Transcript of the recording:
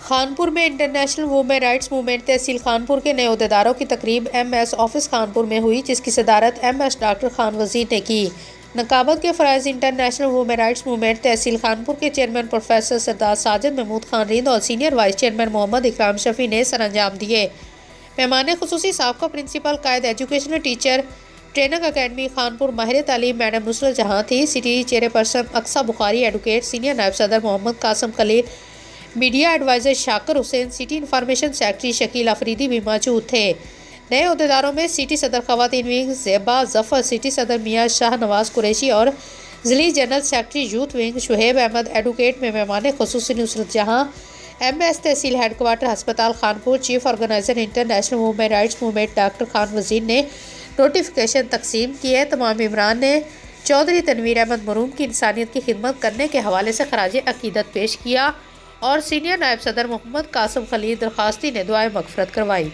खानपुर में international women rights movement तहसील खानपुर के नए अहदेदारों की तकरीब MS ऑफिस खानपुर में हुई, जिसकी सदारत MS डॉक्टर खान वजीर ने की। नकाबत के फ़राइज़ इंटरनेशनल वुमेन राइट्स मूवमेंट तहसील खानपुर के चेयरमैन प्रोफेसर सरदार साजिद महमूद खान रिंद और सीनियर वाइस चेयरमैन मोहम्मद इकराम शफी ने सर अंजाम दिए। मेहमान खुसूसी साबका principal Quaid educational teacher training academy Khanpur माहिर तालीम मैडम नुसरत जहाँ थी। City chairperson Aqsa Bukhari, advocate senior नायब सदर Mohammad Qasim Khalil, media adviser Shakir Hussain, city information secretary Shakeel Afridi भी मौजूद थे। नए अहदेदारों में सिटी सदर ख़वातीन विंग ज़ेबा ज़फ़र, सिटी सदर मियाँ शाह नवाज़ कुरैशी और ज़िली general secretary youth wing Shoaib Ahmed. Advocate में मेहमान खुसूसी नुसरत जहाँ, MS तहसील हेडक्वार्टर हस्पताल Khanpur, chief organiser international women rights movement doctor Khan Wazir ने नोटिफिकेशन तकसीम किए। तमाम इमरान ने चौधरी तनवीर अहमद मरूम की इंसानियत की खिदमत करने के हवाले से खराज अकीदत पेश किया और सीनियर नायब सदर मोहम्मद कासम खलील दरखास्ती ने दुआए मगफरत करवाई।